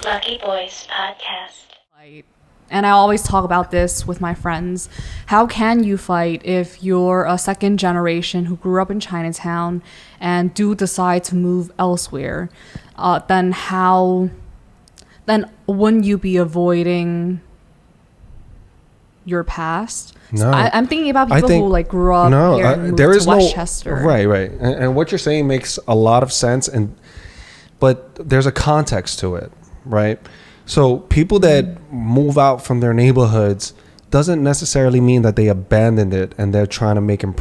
Lucky Boys Podcast. And I always talk about this with my friends. How can you fight if you're a second generation who grew up in Chinatown and do decide to move elsewhere? Then wouldn't you be avoiding your past? No. So I'm thinking about people who like grew up here and moved there to is Westchester. Right. And what you're saying makes a lot of sense, but there's a context to it, right? So people that move out from their neighborhoods doesn't necessarily mean that they abandoned it and they're trying to make and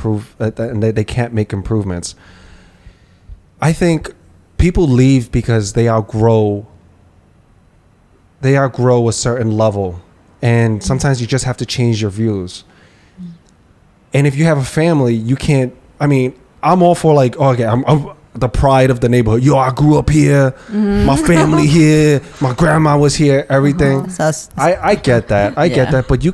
they can't make improvements. I think people leave because they outgrow a certain level, and sometimes you just have to change your views. And if you have a family, you can't. I mean, I'm all for like, okay, I'm the pride of the neighborhood. Yo, I grew up here. My family here. My grandma was here. Everything. I get that. I get that. But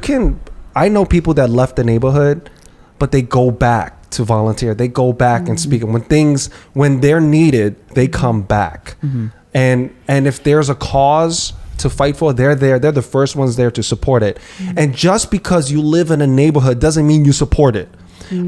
I know people that left the neighborhood, but they go back to volunteer. They go back and speak. And when they're needed, they come back. And if there's a cause to fight for, they're there. They're the first ones there to support it. And just because you live in a neighborhood doesn't mean you support it.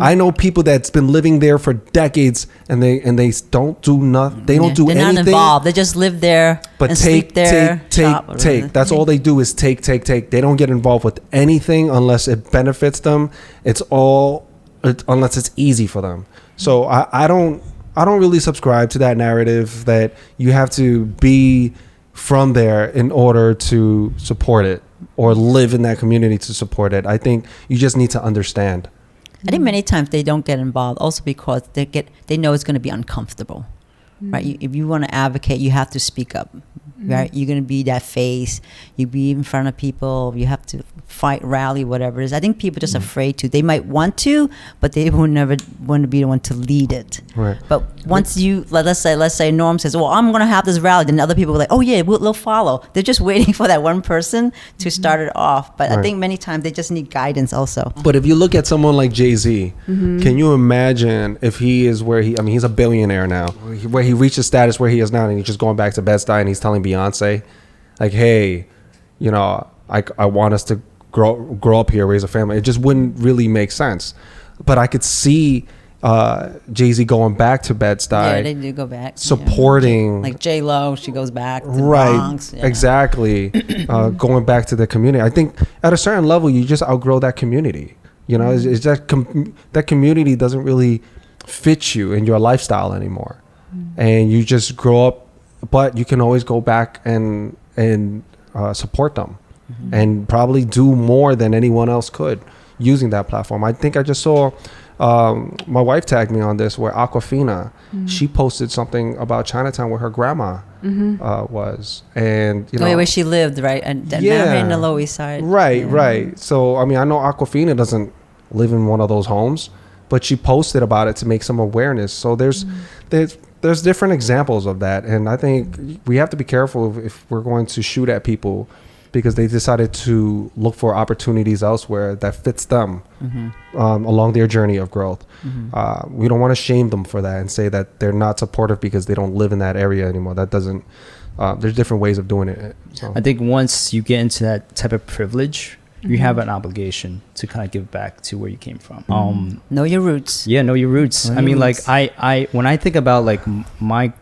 I know people that's been living there for decades, and they don't do nothing. They don't do anything. They're not involved. They just live there and sleep there. Take. That's all they do is take. They don't get involved with anything unless it benefits them. Unless it's easy for them. So I don't really subscribe to that narrative that you have to be from there in order to support it or live in that community to support it. I think you just need to understand. I think many times they don't get involved also because they know it's going to be uncomfortable, right? If you want to advocate, you have to speak up, right? You're going to be that face. You be in front of people. You have to fight, rally, whatever it is. I think people are just afraid to. They might want to, but they will never want to be the one to lead it. Right. But once let's say Norm says, well, I'm going to have this rally, then other people are like, oh yeah, they'll follow. They're just waiting for that one person to start it off. But I think many times they just need guidance also. But if you look at someone like Jay-Z, can you imagine if he is he's a billionaire now, where he reached a status where he is now, and he's just going back to Bed-Stuy and he's telling Beyonce, like, hey, I want us to grow up here, raise a family. It just wouldn't really make sense. But I could see Jay-Z going back to Bed-Stuy. Yeah, they do go back. Supporting. Like J-Lo, she goes back to the right, Bronx. Yeah. Exactly. Going back to the community. I think at a certain level, you just outgrow that community. It's that community doesn't really fit you in your lifestyle anymore. And you just grow up, but you can always go back and support them. And probably do more than anyone else could using that platform. I think I just saw my wife tagged me on this, where Awkwafina, she posted something about Chinatown where her grandma was, and where she lived, right? And in the Lower East Side. Right. So I know Awkwafina doesn't live in one of those homes, but she posted about it to make some awareness. So there's different examples of that, and I think we have to be careful if we're going to shoot at people because they decided to look for opportunities elsewhere that fits them along their journey of growth. We don't want to shame them for that and say that they're not supportive because they don't live in that area anymore. That doesn't. There's different ways of doing it. So. I think once you get into that type of privilege, you have an obligation to kind of give back to where you came from. Know your roots. Yeah, know your roots. Like I when I think about like my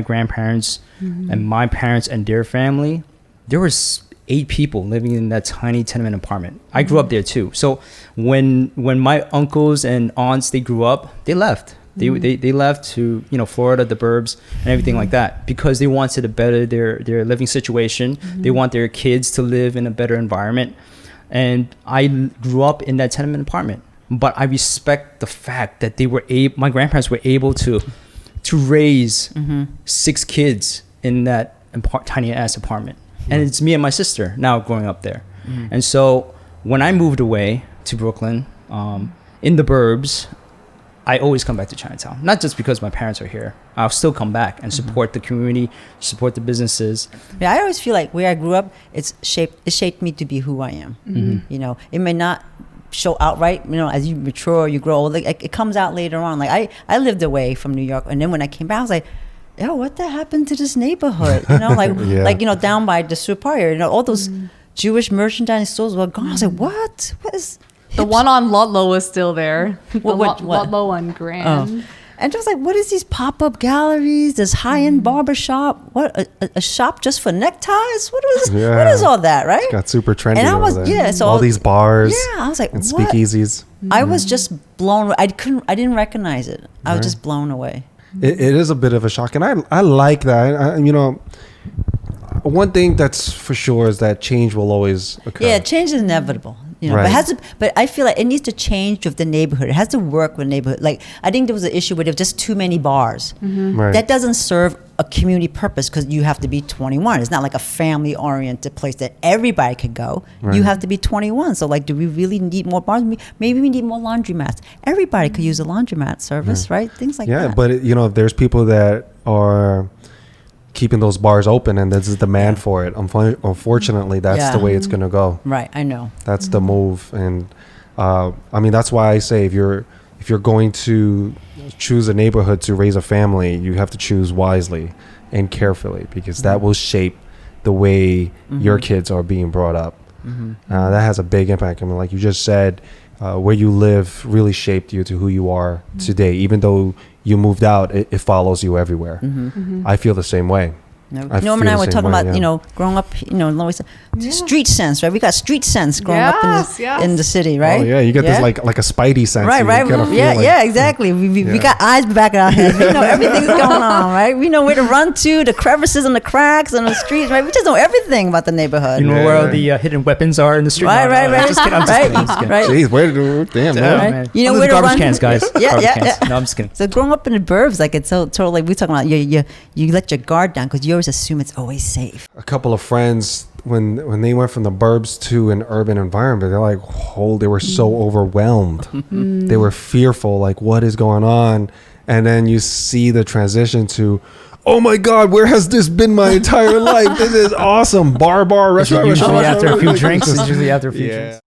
grandparents and my parents and their family, there was 8 people living in that tiny tenement apartment. I grew up there too. So when my uncles and aunts, they grew up, they left. They left to Florida, the burbs, and everything like that, because they wanted to better their living situation. They want their kids to live in a better environment. And I grew up in that tenement apartment, but I respect the fact that my grandparents were able to raise 6 kids in that tiny ass apartment. And it's me and my sister now growing up there. And so when I moved away to Brooklyn, in the burbs, I always come back to Chinatown. Not just because my parents are here. I'll still come back and support the community, support the businesses. Yeah, I always feel like where I grew up, it shaped me to be who I am. It may not show outright, as you mature, you grow old, it comes out later on. Like I lived away from New York, and then when I came back, I was like, yo, what the happened to this neighborhood? You know, like Yeah. like, you know, down by the Superior, you know, all those Jewish merchandise stores were gone. I was like, what? What is The one on Ludlow is still there. What? Ludlow on Grand. And just like, what is these pop-up galleries, this high-end barber shop? What, a shop just for neckties? What is all that, right? Got super trendy. And I was, over there. yeah, so all these bars. Yeah, I was like, and what? speakeasies. I was just blown away. I didn't recognize it. I was just blown away. It is a bit of a shock, and I like that. You know, one thing that's for sure is that change will always occur. Yeah, change is inevitable. You know, Right. but I feel like it needs to change with the neighborhood. It has to work with the neighborhood. Like, I think there was an issue where there were just too many bars. Right. That doesn't serve a community purpose because you have to be 21. It's not like a family-oriented place that everybody could go. Right. You have to be 21. So, like, do we really need more bars? Maybe we need more laundromats. Everybody could use a laundromat service, right? Things like that. Yeah, but you know, there's people that are keeping those bars open, and there's a demand for it. Unfortunately, that's the way it's going to go. Right, I know. That's the move, and I mean, that's why I say if you're going to choose a neighborhood to raise a family, you have to choose wisely and carefully, because that will shape the way your kids are being brought up. That has a big impact. I mean, like you just said, where you live really shaped you to who you are today. Even though you moved out, it follows you everywhere. I feel the same way. No, I Norm feel and I the were same talking way, about, yeah. you know, growing up, you know, always street sense, right? We got street sense growing up in the city, right? Oh yeah, you get this like a spidey sense. Right, You right. get a feeling. Yeah, exactly. We got eyes back of our heads. We know everything's going on, right? We know where to run to, the crevices and the cracks and the streets, right? We just know everything about the neighborhood. You know where all the hidden weapons are in the street. Right, right, right. I'm just kidding. I'm just kidding. Right. Jeez, where do damn Yeah, no. Right. man. You know All where those to garbage run. cans, guys. Yeah, Garbage yeah, cans. yeah. No, I'm just kidding. So growing up in the burbs, like it's so totally like we're talking about you let your guard down because you always assume it's always safe. A couple of friends when they went from the burbs to an urban environment, they're like, they were so overwhelmed. They were fearful, like, what is going on? And then you see the transition to, oh my God, where has this been my entire life? This is awesome. Bar, restaurant, Usually restaurant. after a few Like, drinks. this is- It's usually after a few Yeah. drinks.